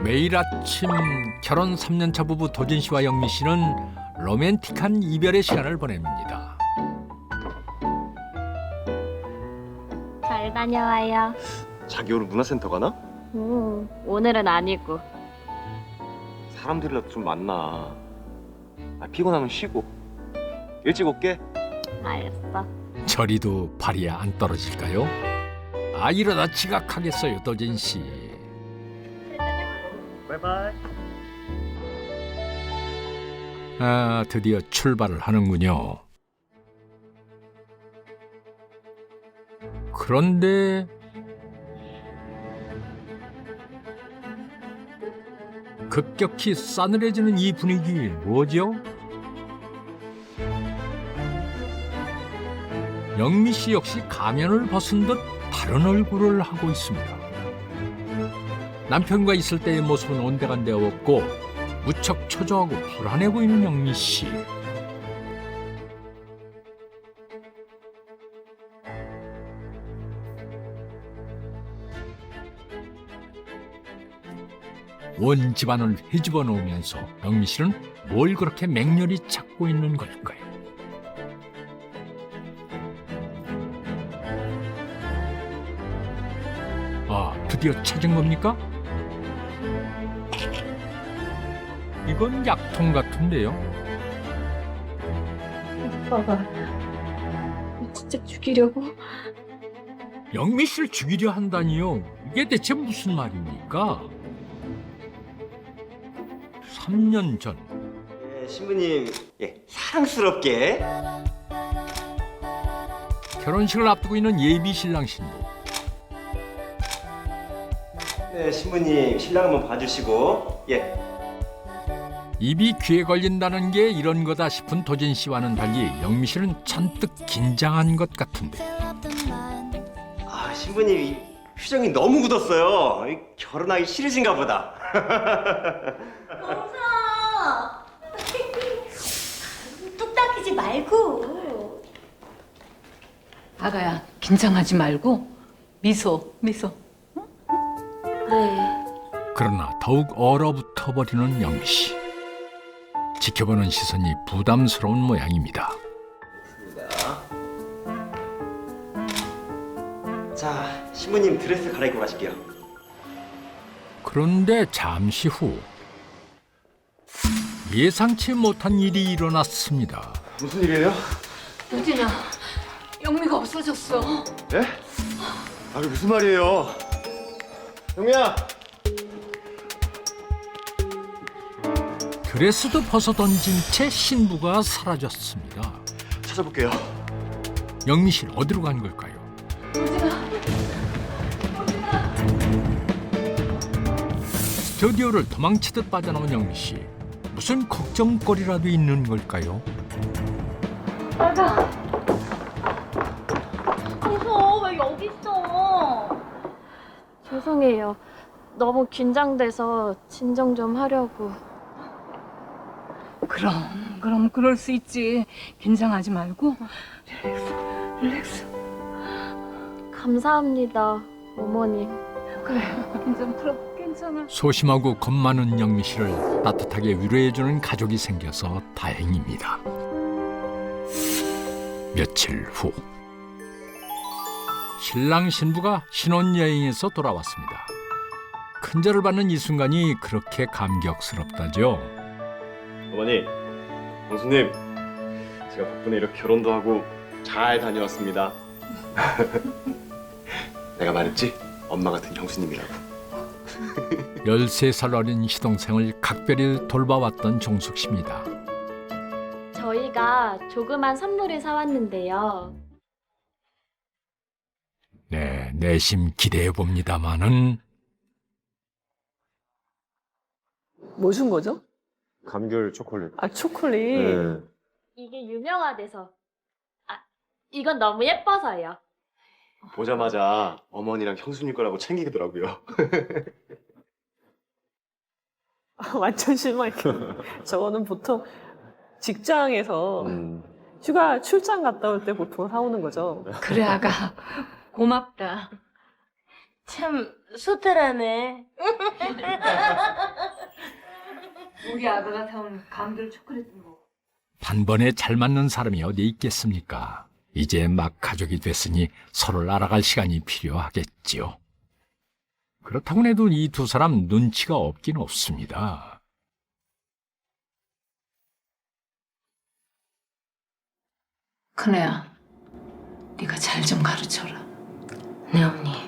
매일 아침 결혼 3년차 부부 도진 씨와 영미 씨는 로맨틱한 이별의 시간을 보냅니다. 잘 다녀와요. 자기 오늘 문화센터 가나? 오늘은 아니고. 사람들이라도 좀 만나. 피곤하면 쉬고. 일찍 올게. 알겠어. 저리도 발이 안 떨어질까요? 이러다 지각하겠어요, 도진 씨. 바이바이. 드디어 출발을 하는군요. 그런데 급격히 싸늘해지는 이 분위기 뭐죠? 영미 씨 역시 가면을 벗은 듯 다른 얼굴을 하고 있습니다. 남편과 있을 때의 모습은 온데간데 없고 무척 초조하고 불안해 보이는 영미 씨. 온 집안을 헤집어 놓으면서 영미 씨는 뭘 그렇게 맹렬히 찾고 있는 걸까요? 드디어 찾은 겁니까? 이건 약통 같은데요. 오빠가 진짜 죽이려고? 영미 씨를 죽이려 한다니요. 이게 대체 무슨 말입니까? 3년 전 신부님, 사랑스럽게. 결혼식을 앞두고 있는 예비 신랑 신부. 네, 신부님 신랑 한번 봐주시고. 입이 귀에 걸린다는 게 이런 거다 싶은 도진 씨와는 달리 영미 씨는 잔뜩 긴장한 것 같은데. 신부님 이 표정이 너무 굳었어요. 결혼하기 싫으신가 보다. 영사! 뚝 딱이지 말고. 아가야, 긴장하지 말고 미소. 네. 그러나 더욱 얼어붙어 버리는 영미 씨. 지켜보는 시선이 부담스러운 모양입니다. 자, 신부님 드레스 갈아입고 가실게요. 그런데 잠시 후 예상치 못한 일이 일어났습니다. 무슨 일이에요? 도진아, 영미가 없어졌어. 예? 그게 무슨 말이에요? 영미야! 드레스도 벗어 던진 채 신부가 사라졌습니다. 찾아볼게요. 영미 씨는 어디로 간 걸까요? 스튜디오를 도망치듯 빠져나온 영미 씨. 무슨 걱정거리라도 있는 걸까요? 무서워, 왜 여기 있어? 죄송해요. 너무 긴장돼서 진정 좀 하려고. 그럼 그럴 수 있지. 긴장하지 말고 릴렉스. 감사합니다, 어머님. 그래, 긴장 풀어. 괜찮아. 소심하고 겁 많은 영미 씨를 따뜻하게 위로해주는 가족이 생겨서 다행입니다. 며칠 후 신랑 신부가 신혼여행에서 돌아왔습니다. 큰절을 받는 이 순간이 그렇게 감격스럽다죠. 어머니, 형수님, 제가 덕분에 이렇게 결혼도 하고 잘 다녀왔습니다. 내가 말했지? 엄마 같은 형수님이라고. 13살 어린 시동생을 각별히 돌봐왔던 종숙 씨입니다. 저희가 조그만 선물을 사왔는데요. 네, 내심 기대해 봅니다마는 뭐 준 거죠? 감귤 초콜릿. 초콜릿. 네. 이게 유명하대서. 이건 너무 예뻐서요. 보자마자 어머니랑 형수님 거라고 챙기더라고요. 완전 실망이에요. 저거는 보통 직장에서 휴가 출장 갔다 올 때 보통 사오는 거죠. 그래, 아가. 고맙다. 참 소탈하네. 우리 아가가 사온 감귤 초콜릿 뭐. 단번에 잘 맞는 사람이 어디 있겠습니까? 이제 막 가족이 됐으니 서로를 알아갈 시간이 필요하겠지요. 그렇다고 해도 이 두 사람 눈치가 없긴 없습니다. 큰애야, 네가 잘 좀 가르쳐라. 네 언니.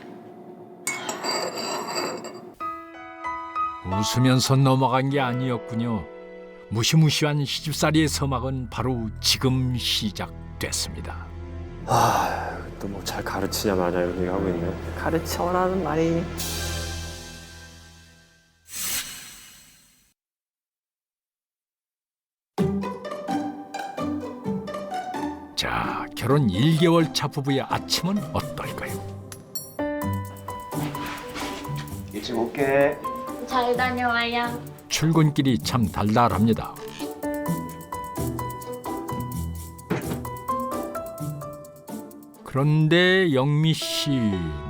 웃으면서 넘어간 게 아니었군요. 무시무시한 시집살이의 서막은 바로 지금 시작됐습니다. 또 뭐 잘 가르치냐 마냐 이런 얘기 하고 있네. 가르쳐라는 말이 자, 결혼 1개월 차 부부의 아침은 어떨까요? 일찍 올게. 잘 다녀와요. 출근길이 참 달달합니다. 그런데 영미 씨,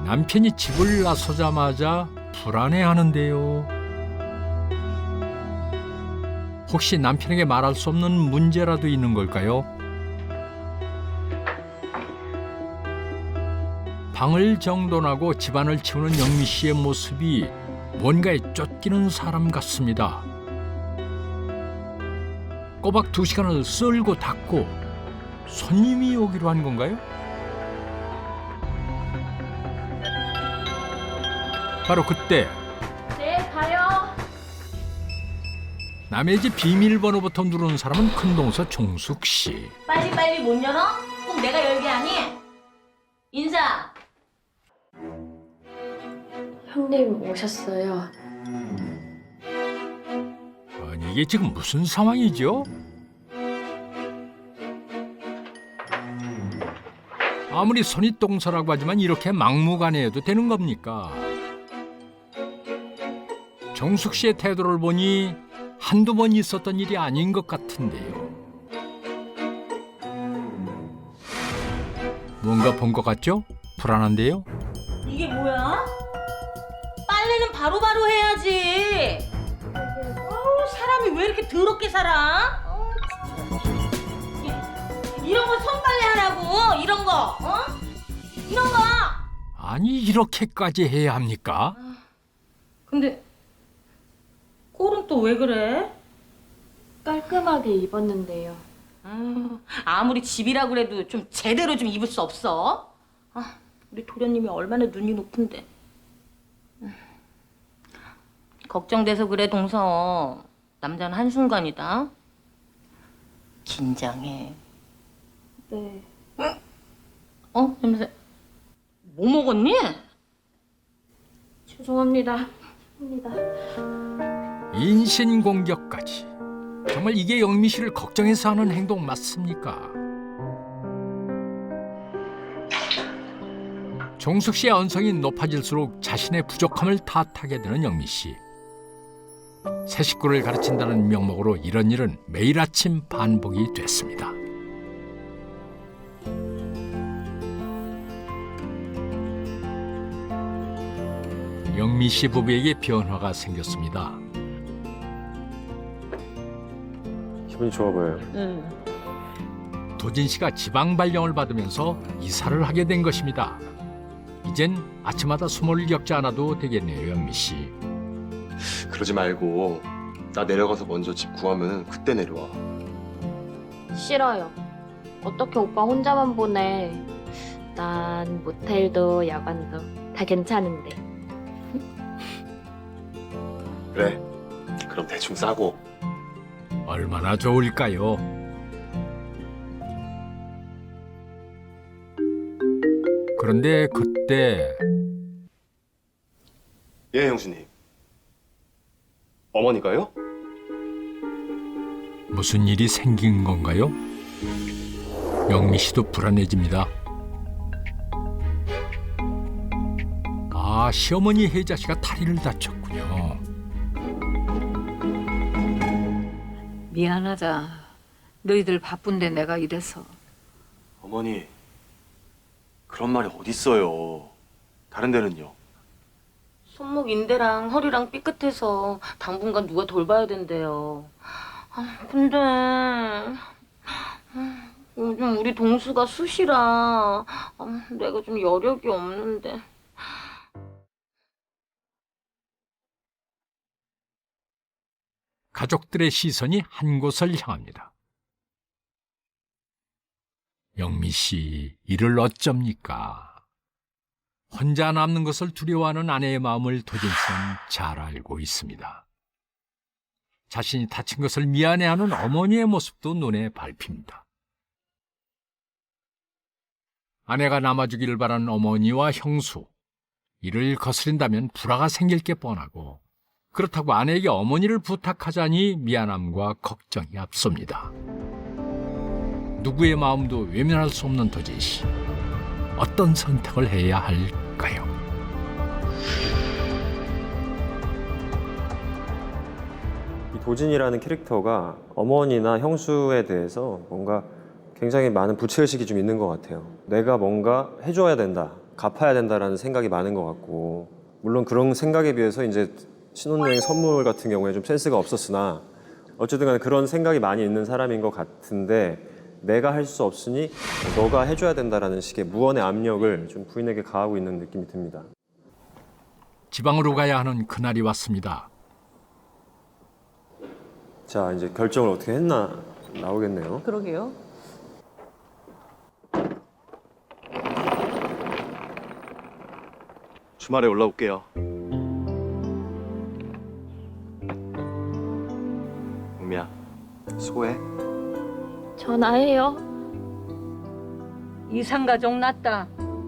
남편이 집을 나서자마자 불안해하는데요. 혹시 남편에게 말할 수 없는 문제라도 있는 걸까요? 방을 정돈하고 집안을 치우는 영미 씨의 모습이 뭔가에 쫓기는 사람 같습니다. 꼬박 2시간을 쓸고 닦고 손님이 오기로 한 건가요? 바로 그때 네, 가요. 남의 집 비밀번호부터 누르는 사람은 큰동서 종숙 씨. 빨리 못 열어? 꼭 내가 열게 하니? 인사. 형님 오셨어요. 아니 이게 지금 무슨 상황이죠? 아무리 손이 똥서라고 하지만 이렇게 막무가내해도 되는 겁니까? 정숙 씨의 태도를 보니 한두 번 있었던 일이 아닌 것 같은데요. 뭔가 본 것 같죠? 불안한데요? 이게 뭐야? 빨래는 바로바로 해야지. 사람이 왜 이렇게 더럽게 살아? 이런 거 손빨래 하라고. 이런 거. 이런 거. 아니 이렇게까지 해야 합니까? 근데 꼴은 또 왜 그래? 깔끔하게 입었는데요. 아무리 집이라 그래도 좀 제대로 좀 입을 수 없어? 우리 도련님이 얼마나 눈이 높은데. 걱정돼서 그래 동서. 남자는 한순간이다. 긴장해. 네. 냄새. 뭐 먹었니? 죄송합니다. 합니다. 인신공격까지. 정말 이게 영미 씨를 걱정해서 하는 행동 맞습니까? 종숙 씨의 언성이 높아질수록 자신의 부족함을 탓하게 되는 영미 씨. 새 식구를 가르친다는 명목으로 이런 일은 매일 아침 반복이 됐습니다. 영미 씨 부부에게 변화가 생겼습니다. 기분이 좋아 보여요. 도진 씨가 지방 발령을 받으면서 이사를 하게 된 것입니다. 이젠 아침마다 숨을 겪지 않아도 되겠네요, 영미 씨. 그러지 말고 나 내려가서 먼저 집 구하면 그때 내려와. 싫어요. 어떻게 오빠 혼자만 보내. 난 모텔도 야관도 다 괜찮은데. 그래. 그럼 대충 싸고. 얼마나 좋을까요? 그런데 그때 예, 형수님. 어머니가요? 무슨 일이 생긴 건가요? 영미 씨도 불안해집니다. 아, 시어머니 혜자 씨가 다리를 다쳤군요. 미안하다. 너희들 바쁜데 내가 이래서. 어머니. 그런 말이 어딨어요. 다른 데는요. 손목 인대랑 허리랑 삐끗해서 당분간 누가 돌봐야 된대요. 근데 요즘 우리 동수가 쑤시라. 내가 좀 여력이 없는데. 가족들의 시선이 한 곳을 향합니다. 영미 씨, 이를 어쩝니까? 혼자 남는 것을 두려워하는 아내의 마음을 도진 씨는 잘 알고 있습니다. 자신이 다친 것을 미안해하는 어머니의 모습도 눈에 밟힙니다. 아내가 남아주기를 바라는 어머니와 형수, 이를 거스린다면 불화가 생길 게 뻔하고 그렇다고 아내에게 어머니를 부탁하자니 미안함과 걱정이 앞섭니다. 누구의 마음도 외면할 수 없는 도진 씨. 어떤 선택을 해야 할까요? 이 도진이라는 캐릭터가 어머니나 형수에 대해서 뭔가 굉장히 많은 부채의식이 좀 있는 것 같아요. 내가 뭔가 해줘야 된다, 갚아야 된다라는 생각이 많은 것 같고, 물론 그런 생각에 비해서 이제 신혼여행 선물 같은 경우에 좀 센스가 없었으나 어쨌든 간에 그런 생각이 많이 있는 사람인 것 같은데, 내가 할 수 없으니 너가 해줘야 된다라는 식의 무언의 압력을 좀 부인에게 가하고 있는 느낌이 듭니다. 지방으로 가야 하는 그날이 왔습니다. 자, 이제 결정을 어떻게 했나 나오겠네요. 그러게요. 주말에 올라올게요. 영미야, 수고해. 전화해요. 이상가족 났다.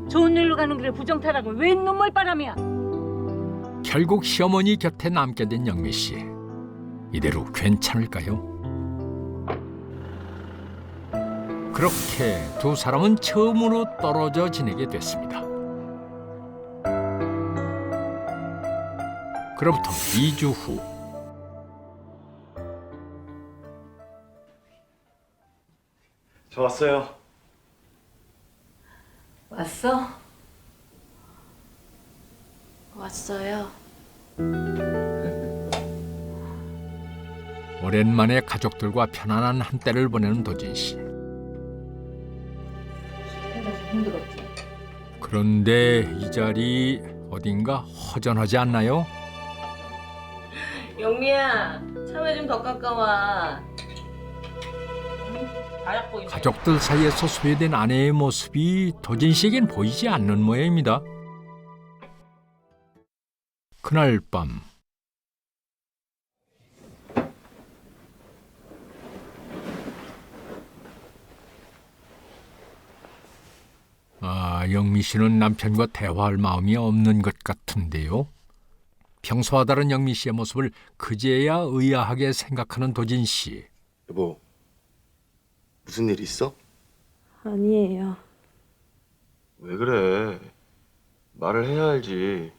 좋은 일로 가는 길에 부정타락은 웬 눈물바람이야. 결국 시어머니 곁에 남게 된 영미 씨. 이대로 괜찮을까요? 그렇게 두 사람은 처음으로 떨어져 지내게 됐습니다. 그로부터 2주 후 저 왔어요. 왔어? 왔어요. 오랜만에 가족들과 편안한 한때를 보내는 도진 씨. 그런데 이 자리 어딘가 허전하지 않나요? 영미야, 참외 좀 더 깎아와. 다약 보이네. 가족들 사이에서 소외된 아내의 모습이 도진 씨에겐 보이지 않는 모양입니다. 그날 밤 영미 씨는 남편과 대화할 마음이 없는 것 같은데요. 평소와 다른 영미 씨의 모습을 그제야 의아하게 생각하는 도진 씨. 여보, 무슨 일 있어? 아니에요. 왜 그래? 말을 해야 알지.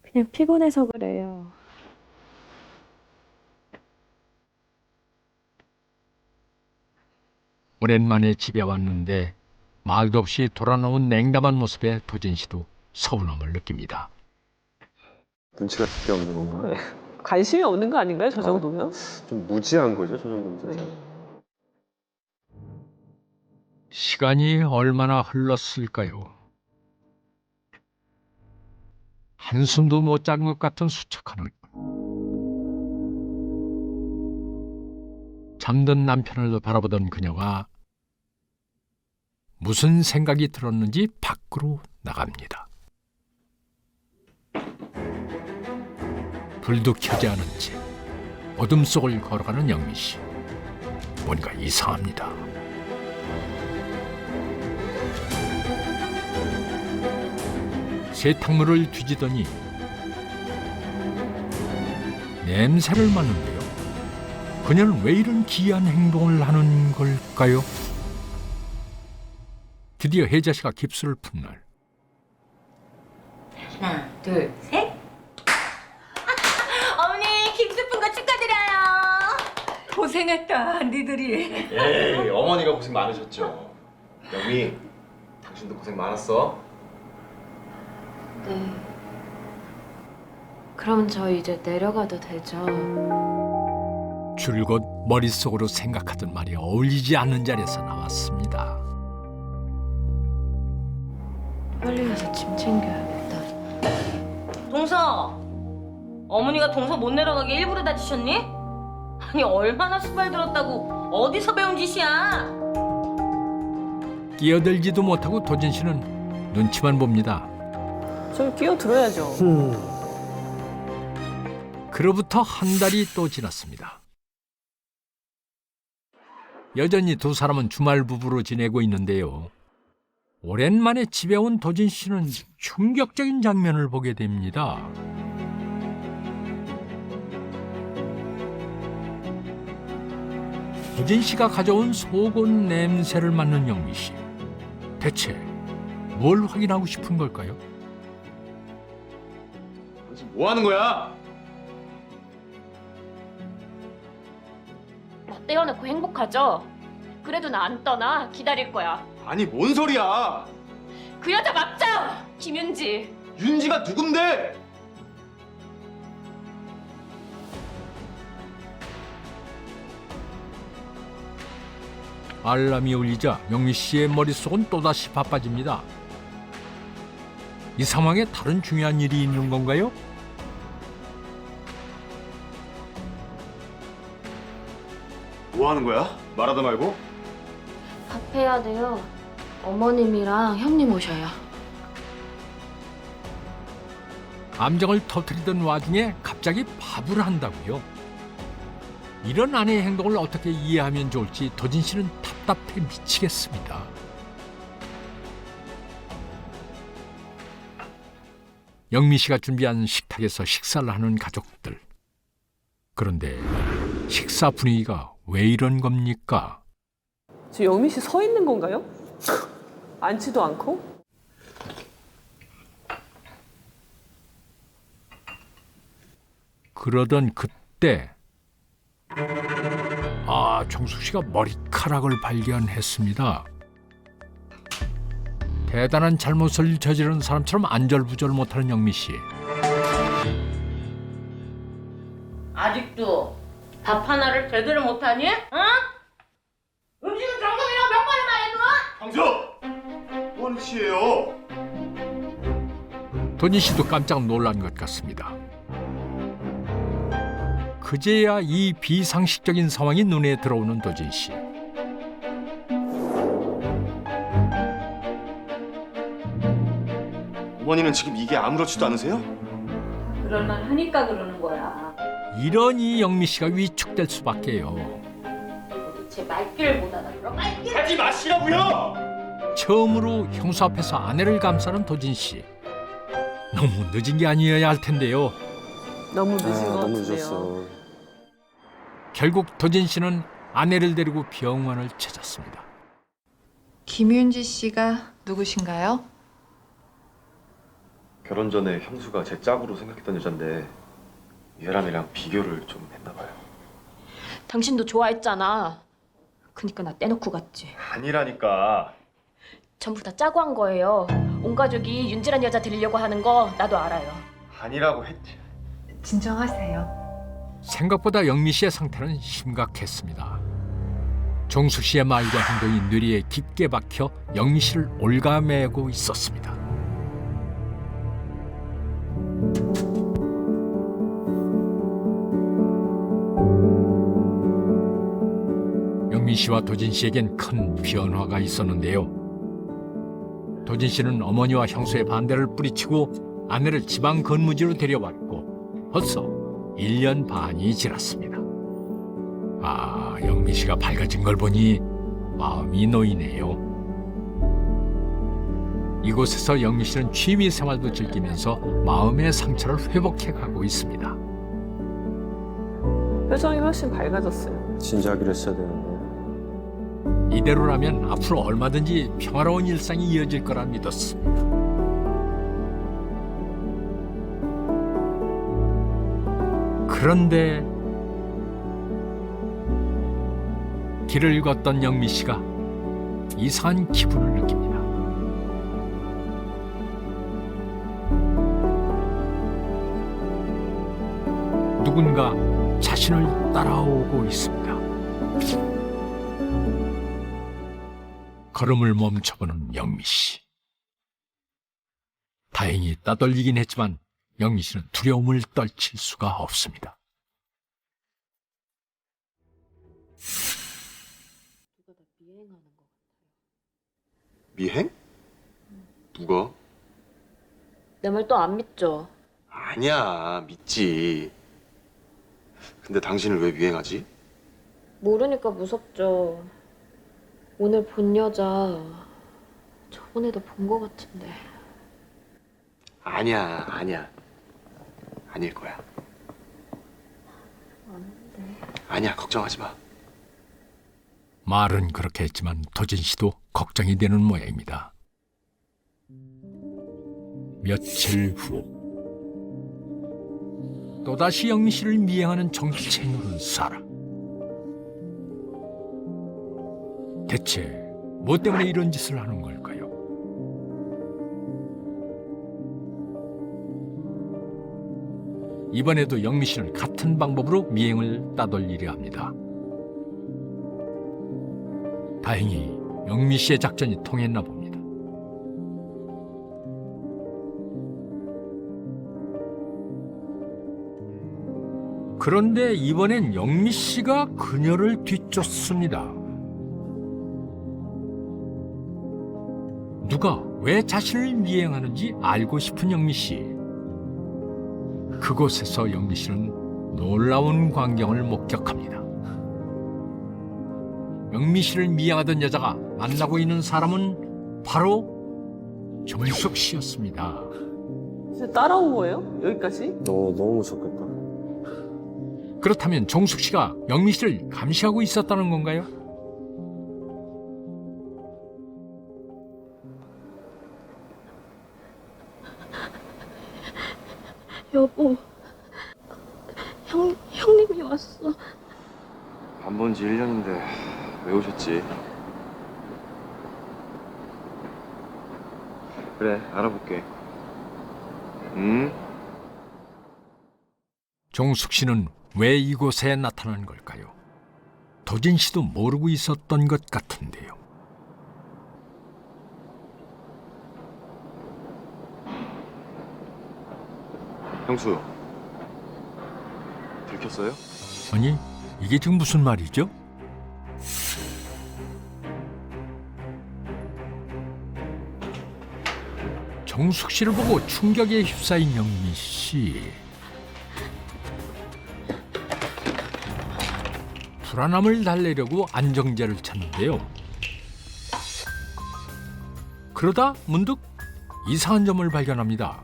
그냥 피곤해서 그래요. 오랜만에 집에 왔는데 말도 없이 돌아놓은 냉담한 모습에 도진 씨도 서운함을 느낍니다. 눈치가 진짜 없는 건가? 관심이 없는 거 아닌가요? 저 정도면? 좀 무지한 거죠, 저 정도면. 네. 시간이 얼마나 흘렀을까요? 한숨도 못 잔 것 같은 수척한 얼굴. 잠든 남편을 바라보던 그녀가 무슨 생각이 들었는지 밖으로 나갑니다. 불도 켜지 않은 채 어둠 속을 걸어가는 영미 씨. 뭔가 이상합니다. 세탁물을 뒤지더니 냄새를 맡는데요. 그녀는 왜 이런 기이한 행동을 하는 걸까요? 드디어 혜자 씨가 깁스를 푼 날. 하나, 둘, 셋. 어머니, 김수푼 거 축하드려요. 고생했다, 니들이. 에이, 어머니가 고생 많으셨죠. 영미, 당신도 고생 많았어. 네. 그럼 저 이제 내려가도 되죠? 줄곧 머릿속으로 생각하던 말이 어울리지 않는 자리에서 나왔습니다. 빨리 가서 짐 챙겨야겠다. 동서, 어머니가 동서 못 내려가게 일부러 다치셨니? 아니 얼마나 수발 들었다고 어디서 배운 짓이야? 끼어들지도 못하고 도진 씨는 눈치만 봅니다. 좀 끼어들어야죠. 그로부터 한 달이 또 지났습니다. 여전히 두 사람은 주말 부부로 지내고 있는데요. 오랜만에 집에 온 도진 씨는 충격적인 장면을 보게 됩니다. 도진 씨가 가져온 속옷 냄새를 맡는 영미 씨. 대체 뭘 확인하고 싶은 걸까요? 지금 뭐 하는 거야? 나 떼어놓고 행복하죠? 그래도 나 안 떠나. 기다릴 거야. 아니 뭔 소리야? 그 여자 맞죠? 김윤지. 윤지가 누군데? 알람이 울리자 영미 씨의 머릿속은 또다시 바빠집니다. 이 상황에 다른 중요한 일이 있는 건가요? 뭐 하는 거야? 말하다 말고? 밥 해야 돼요. 어머님이랑 형님 오셔요. 감정을 터뜨리던 와중에 갑자기 밥을 한다고요? 이런 아내의 행동을 어떻게 이해하면 좋을지 도진 씨는 답답해 미치겠습니다. 영미 씨가 준비한 식탁에서 식사를 하는 가족들. 그런데 식사 분위기가 왜 이런 겁니까? 지금 영미 씨 서 있는 건가요? 앉지도 않고? 그러던 그때 정숙 씨가 머리카락을 발견했습니다. 대단한 잘못을 저지른 사람처럼 안절부절 못하는 영미 씨. 아직도 밥 하나를 제대로 못하니? 응? 음식은 정성이라고 몇 번을 말해도? 황수! 뭐 하는 짓이에요? 도진 씨도 깜짝 놀란 것 같습니다. 그제야 이 비상식적인 상황이 눈에 들어오는 도진 씨. 어머니는 지금 이게 아무렇지도 않으세요? 그럴만 하니까 그러는 거야. 이러니 영미 씨가 위축될 수밖에요. 도대체 말귀를 못 알아들어? 말귀! 하지 마시라고요! 처음으로 형수 앞에서 아내를 감싸는 도진 씨. 너무 늦은 게 아니어야 할 텐데요. 너무 늦은 것 너무 같은데요. 늦었어. 결국 도진 씨는 아내를 데리고 병원을 찾았습니다. 김윤지 씨가 누구신가요? 결혼 전에 형수가 제 짝으로 생각했던 여잔데 이 사람이랑 비교를 좀 했나 봐요. 당신도 좋아했잖아. 그니까 나 떼놓고 갔지. 아니라니까. 전부 다 짜고 한 거예요. 온 가족이 윤지란 여자 데리려고 하는 거 나도 알아요. 아니라고 했지. 진정하세요. 생각보다 영미 씨의 상태는 심각했습니다. 종숙 씨의 말과 행동이 뇌리에 깊게 박혀 영미 씨를 올가매고 있었습니다. 영미 씨와 도진 씨에겐 큰 변화가 있었는데요. 도진 씨는 어머니와 형수의 반대를 뿌리치고 아내를 지방 근무지로 데려왔고 벌써 1년 반이 지났습니다. 영미 씨가 밝아진 걸 보니 마음이 놓이네요. 이곳에서 영미 씨는 취미 생활도 즐기면서 마음의 상처를 회복해 가고 있습니다. 표정이 훨씬 밝아졌어요. 진작 이랬어야 되는데. 이대로라면 앞으로 얼마든지 평화로운 일상이 이어질 거라 믿었습니다. 그런데 길을 걷던 영미 씨가 이상한 기분을 느낍니다. 누군가 자신을 따라오고 있습니다. 걸음을 멈춰보는 영미 씨. 다행히 따돌리긴 했지만 영미 씨는 두려움을 떨칠 수가 없습니다. 미행? 누가? 내 말 또 안 믿죠? 아니야, 믿지. 근데 당신을 왜 미행하지? 모르니까 무섭죠. 오늘 본 여자 저번에도 본 것 같은데. 아니야. 아닐 거야. 아니야, 걱정하지 마. 말은 그렇게 했지만 도진 씨도 걱정이 되는 모양입니다. 며칠 후 또다시 영미 씨를 미행하는 정체 모르는 사람. 대체 뭐 때문에 이런 짓을 하는 걸까요? 이번에도 영미 씨는 같은 방법으로 미행을 따돌리려 합니다. 다행히 영미 씨의 작전이 통했나 봅니다. 그런데 이번엔 영미 씨가 그녀를 뒤쫓습니다. 누가 왜 자신을 미행하는지 알고 싶은 영미 씨. 그곳에서 영미 씨는 놀라운 광경을 목격합니다. 영미 씨를 미행하던 여자가 만나고 있는 사람은 바로 정숙 씨였습니다. 진짜 따라온 거예요? 여기까지? 너무 무섭겠다. 그렇다면 정숙 씨가 영미 씨를 감시하고 있었다는 건가요? 여보, 형님이 왔어. 안 본 지 1년인데 왜 오셨지? 그래, 알아볼게. 정숙 씨는 왜 이곳에 나타난 걸까요? 도진 씨도 모르고 있었던 것 같은데요. 형수, 들켰어요? 아니, 이게 지금 무슨 말이죠? 정숙 씨를 보고 충격에 휩싸인 영미 씨. 불안함을 달래려고 안정제를 찾는데요. 그러다 문득 이상한 점을 발견합니다.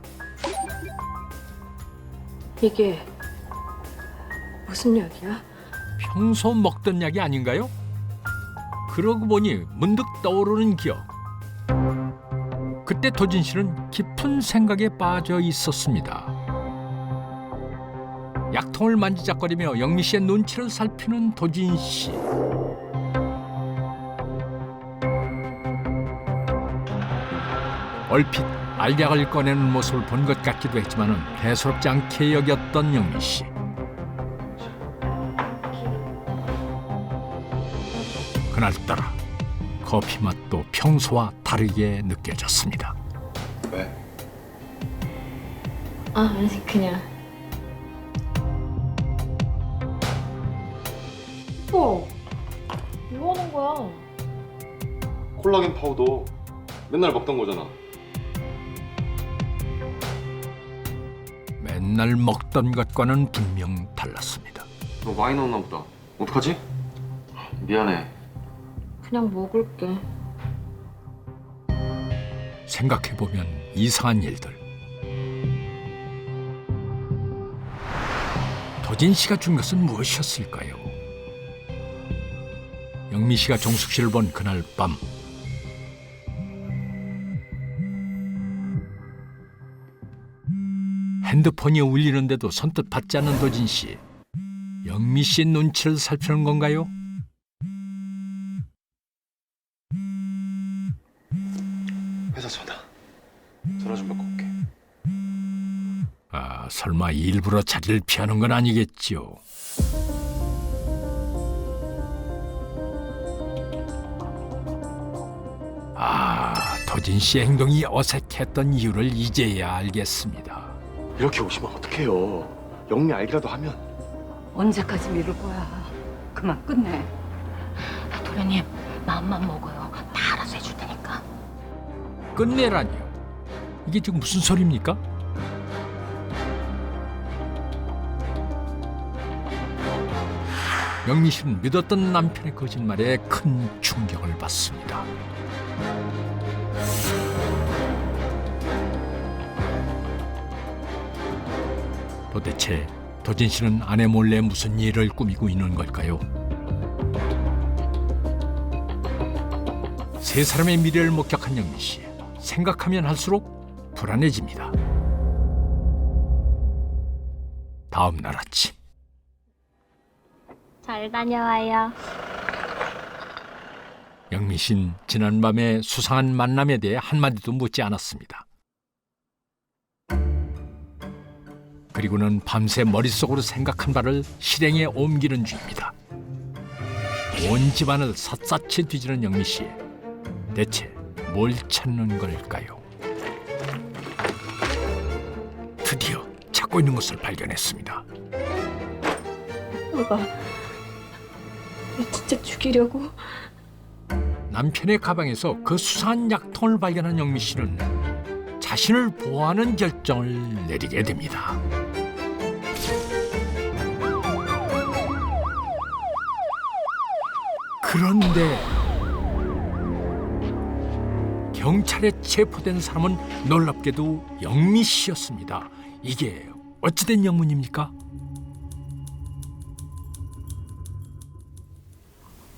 이게 무슨 약이야? 평소 먹던 약이 아닌가요? 그러고 보니 문득 떠오르는 기억. 그때 도진 씨는 깊은 생각에 빠져 있었습니다. 약통을 만지작거리며 영미 씨의 눈치를 살피는 도진 씨. 얼핏 알약을 꺼내는 모습을 본 것 같기도 했지만은 대수롭지 않게 여겼던 영미 씨. 그날따라 커피 맛도 평소와 다르게 느껴졌습니다. 왜? 아니 그냥. 뭐 하는 거야? 콜라겐 파우더 맨날 먹던 거잖아. 맨날 먹던 것과는 분명 달랐습니다. 너 많이 넣었나 보다. 어떡하지? 미안해. 그냥 먹을게. 생각해보면 이상한 일들. 도진 씨가 준 것은 무엇이었을까요? 영미 씨가 정숙 씨를 본 그날 밤. 핸드폰이 울리는데도 선뜻 받지 않는 도진 씨. 영미 씨 눈치를 살피는 건가요? 회사 전화 좀 바꿔 올게. 아, 설마 설마 일부러 자리를 피하는 건 아니겠지요? 아, 도진 씨의 행동이 어색했던 이유를 이제야 알겠습니다. 이렇게 오시면 어떡해요. 영미 알기라도 하면. 언제까지 미룰 거야? 그만 끝내. 도련님 마음만 먹어요. 다 알아서 해줄 테니까. 끝내라니요. 이게 지금 무슨 소리입니까? 영미 씨는 믿었던 남편의 거짓말에 큰 충격을 받습니다. 도대체 도진 씨는 아내 몰래 무슨 일을 꾸미고 있는 걸까요? 세 사람의 미래를 목격한 영미 씨. 생각하면 할수록 불안해집니다. 다음 날 아침. 잘 다녀와요. 영미 씨는 지난밤의 수상한 만남에 대해 한마디도 묻지 않았습니다. 그리고는 밤새 머릿속으로 생각한 바를 실행에 옮기는 중입니다. 온 집안을 샅샅이 뒤지는 영미 씨. 대체 뭘 찾는 걸까요? 드디어 찾고 있는 것을 발견했습니다. 오빠, 진짜 죽이려고? 남편의 가방에서 그 수상한 약통을 발견한 영미 씨는 자신을 보호하는 결정을 내리게 됩니다. 그런데 경찰에 체포된 사람은 놀랍게도 영미 씨였습니다. 이게 어찌된 영문입니까?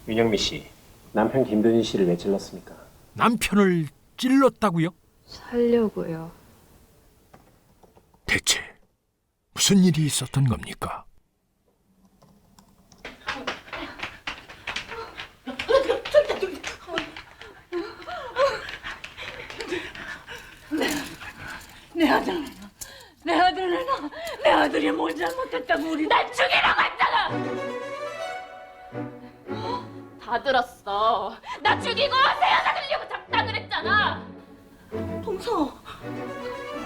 윤영미 씨, 남편 김도진 씨를 왜 찔렀습니까? 남편을 찔렀다고요? 살려고요. 대체 무슨 일이 있었던 겁니까? 내 아들이 뭘 잘못했다고 우리 날 죽이라고 했잖아. 다 들었어. 나 죽이고 새 여자 들려고 잡다 그랬잖아. 동서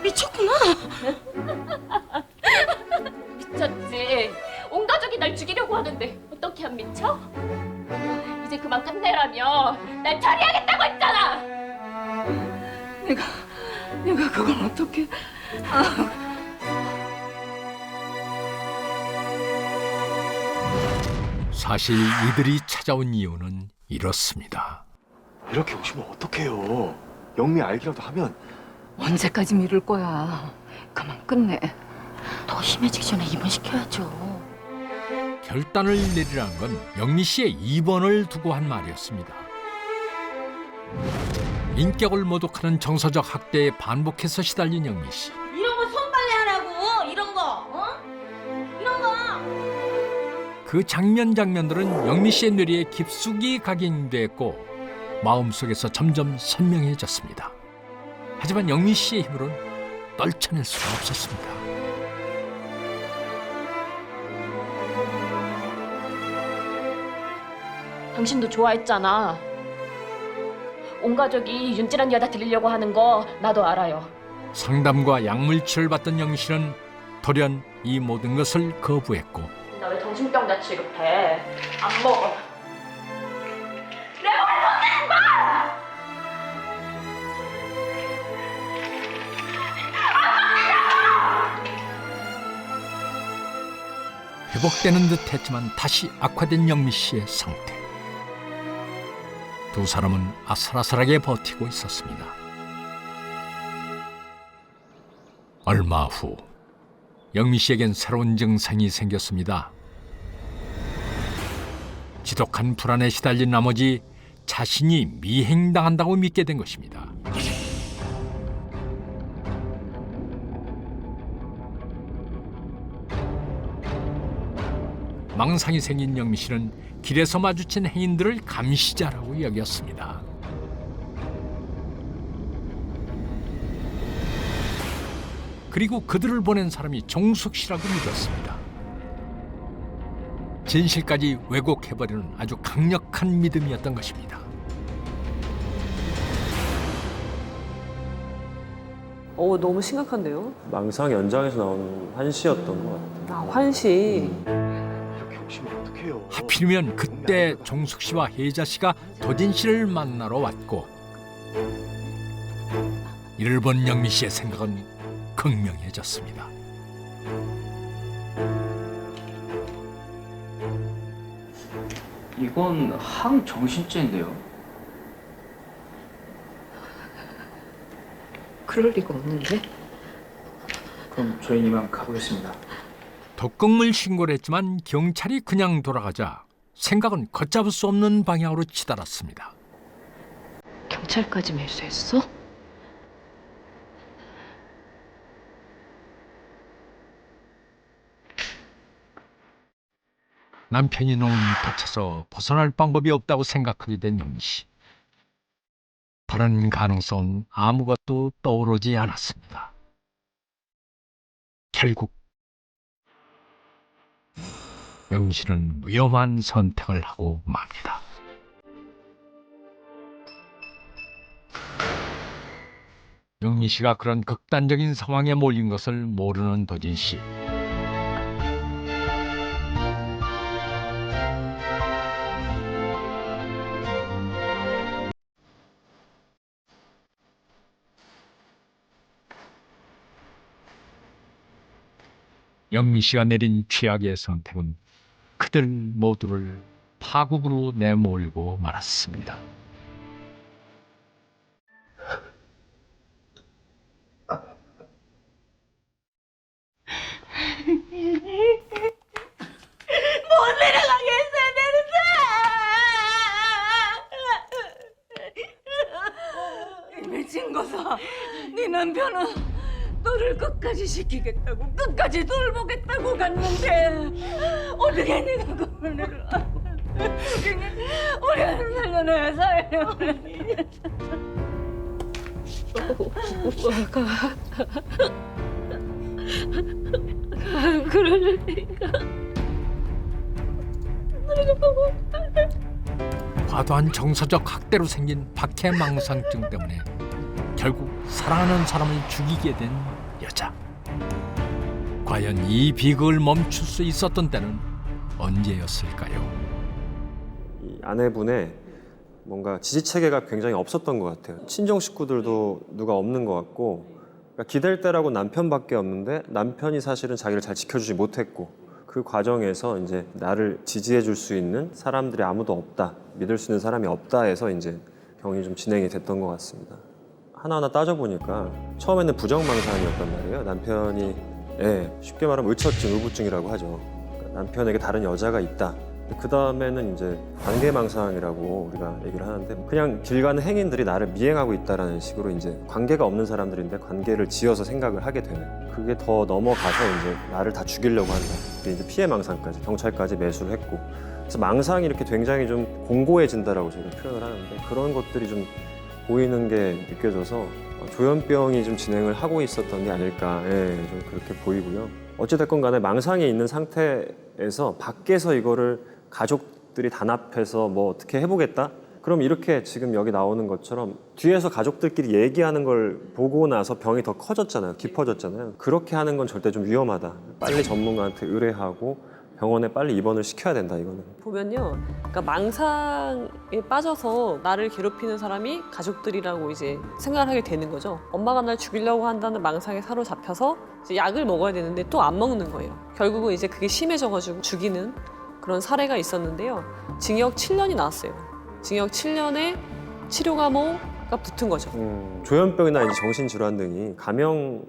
미쳤구나. 미쳤지. 온 가족이 날 죽이려고 하는데 어떻게 안 미쳐? 이제 그만 끝내라며. 날 처리하겠다고 했잖아. 내가 그걸 어떻게? 사실 이들이 찾아온 이유는 이렇습니다. 이렇게 오시면 어떡해요. 영미 알기라도 하면. 언제까지 미룰 거야? 그만 끝내. 더 심해지기 전에 입원시켜야죠. 결단을 내리라는 건 영미 씨의 입원을 두고 한 말이었습니다. 인격을 모독하는 정서적 학대에 반복해서 시달린 영미 씨. 이런 거 손빨래 하라고. 이런 거. 어? 이런 거. 그 장면들은 영미 씨의 뇌리에 깊숙이 각인됐고 마음속에서 점점 선명해졌습니다. 하지만 영미 씨의 힘으로는 떨쳐낼 수가 없었습니다. 당신도 좋아했잖아. 온 가족이 윤지란 여자 들리려고 하는 거 나도 알아요. 상담과 약물 치료를 받던 영미 씨는 돌연 이 모든 것을 거부했고 나 왜 정신병자 취급해? 안 먹어. 내가 왜 손대는 거야? 회복되는 듯 했지만 다시 악화된 영미 씨의 상태. 두 사람은 아슬아슬하게 버티고 있었습니다. 얼마 후 영미 씨에겐 새로운 증상이 생겼습니다. 지독한 불안에 시달린 나머지 자신이 미행당한다고 믿게 된 것입니다. 망상이 생긴 영미 씨는 길에서 마주친 행인들을 감시자라고 여겼습니다. 그리고 그들을 보낸 사람이 정숙 씨라고 믿었습니다. 진실까지 왜곡해버리는 아주 강력한 믿음이었던 것입니다. 너무 심각한데요. 망상 연장에서 나오는 한시였던 것 같아요. 아, 환시. 이렇게 욕심을 어떡해요. 하필이면 그때 정숙 씨와 혜자 씨가 도진 씨를 만나러 왔고 이를 본 영미 씨의 생각은 극명해졌습니다. 이건 항정신죄인데요. 그럴 리가 없는데? 그럼 저희는 이만 가보겠습니다. 독극물 신고를 했지만 경찰이 그냥 돌아가자 생각은 걷잡을 수 없는 방향으로 치달았습니다. 경찰까지 매수했어? 남편이 놓은 덫에서 벗어날 방법이 없다고 생각하게 된 영미 씨. 다른 가능성은 아무것도 떠오르지 않았습니다. 결국 영미 씨는 위험한 선택을 하고 맙니다. 영미 씨가 그런 극단적인 상황에 몰린 것을 모르는 도진 씨. 영미 씨가 내린 최악의 선택은 그들 모두를 파국으로 내몰고 말았습니다. 못 내려가게 했어야 되는데! 미친 거사, 네 남편은 너를 끝까지 지키겠다고, 끝까지 돌보겠다고 갔는데 어떻게 네가 그걸 내려? 우리 아들 살려놔야 살려. 그러니까 과도한 정서적 학대로 생긴 박해망상증 때문에 결국 사랑하는 사람을 죽이게 된 여자. 과연 이 비극을 멈출 수 있었던 때는 언제였을까요? 이 아내분의 뭔가 지지체계가 굉장히 없었던 것 같아요. 친정 식구들도 누가 없는 것 같고, 그러니까 기댈 때라고 남편밖에 없는데 남편이 사실은 자기를 잘 지켜주지 못했고, 그 과정에서 이제 나를 지지해 줄 수 있는 사람들이 아무도 없다, 믿을 수 있는 사람이 없다 해서 이제 병이 좀 진행이 됐던 것 같습니다. 하나하나 따져보니까 처음에는 부정망상이었단 말이에요. 남편이 쉽게 말하면 의처증, 의부증이라고 하죠. 그러니까 남편에게 다른 여자가 있다. 그 다음에는 이제 관계망상이라고 우리가 얘기를 하는데, 그냥 길 가는 행인들이 나를 미행하고 있다라는 식으로 이제 관계가 없는 사람들인데 관계를 지어서 생각을 하게 되는, 그게 더 넘어가서 이제 나를 다 죽이려고 한다. 그게 이제 피해망상까지, 경찰까지 매수를 했고, 그래서 망상이 이렇게 굉장히 좀 공고해진다라고 저희가 표현을 하는데, 그런 것들이 좀 보이는 게 느껴져서 조현병이 좀 진행을 하고 있었던 게 아닐까, 좀 그렇게 보이고요. 어찌됐건 간에 망상이 있는 상태에서 밖에서 이거를 가족들이 단합해서 뭐 어떻게 해보겠다? 그럼 이렇게 지금 여기 나오는 것처럼 뒤에서 가족들끼리 얘기하는 걸 보고 나서 병이 더 커졌잖아요. 깊어졌잖아요. 그렇게 하는 건 절대 좀 위험하다. 빨리 전문가한테 의뢰하고 병원에 빨리 입원을 시켜야 된다, 이거는. 보면요, 그러니까 망상에 빠져서 나를 괴롭히는 사람이 가족들이라고 이제 생각을 하게 되는 거죠. 엄마가 날 죽이려고 한다는 망상에 사로잡혀서 이제 약을 먹어야 되는데 또 안 먹는 거예요. 결국은 이제 그게 심해져가지고 죽이는 그런 사례가 있었는데요. 징역 7년이 나왔어요. 징역 7년에 치료 감호가 붙은 거죠. 조현병이나 이제 정신질환 등이 감형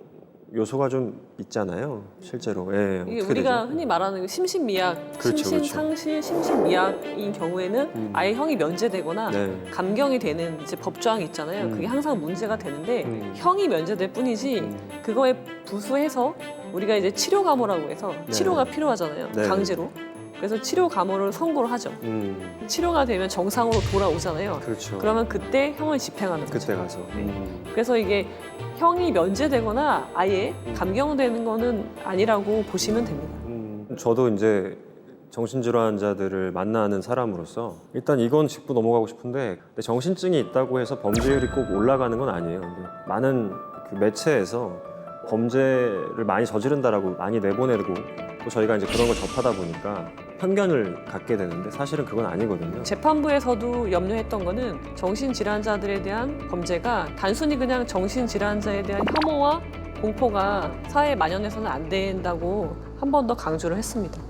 요소가 좀 있잖아요, 실제로. 이게 어떻게 우리가 되죠? 흔히 말하는 심신미약, 그렇죠, 심신상실, 심신미약인 경우에는 아예 형이 면제되거나 네. 감경이 되는 이제 법조항이 있잖아요. 그게 항상 문제가 되는데 형이 면제될 뿐이지 그거에 부수해서 우리가 이제 치료 감호라고 해서 네. 치료가 필요하잖아요. 네. 강제로. 그래서 치료 감호를 선고를 하죠. 치료가 되면 정상으로 돌아오잖아요. 그렇죠. 그러면 그때 형을 집행하는 거죠. 그때 가서. 그래서 이게 형이 면제되거나 아예 감경되는 거는 아니라고 보시면 됩니다. 저도 이제 정신질환자들을 만나는 사람으로서 일단 이건 짚고 넘어가고 싶은데 정신증이 있다고 해서 범죄율이 꼭 올라가는 건 아니에요. 근데 많은 그 매체에서 범죄를 많이 저지른다라고 많이 내보내고 또 저희가 이제 그런 걸 접하다 보니까 편견을 갖게 되는데 사실은 그건 아니거든요. 재판부에서도 염려했던 거는 정신질환자들에 대한 범죄가 단순히 그냥 정신질환자에 대한 혐오와 공포가 사회에 만연해서는 안 된다고 한 번 더 강조를 했습니다.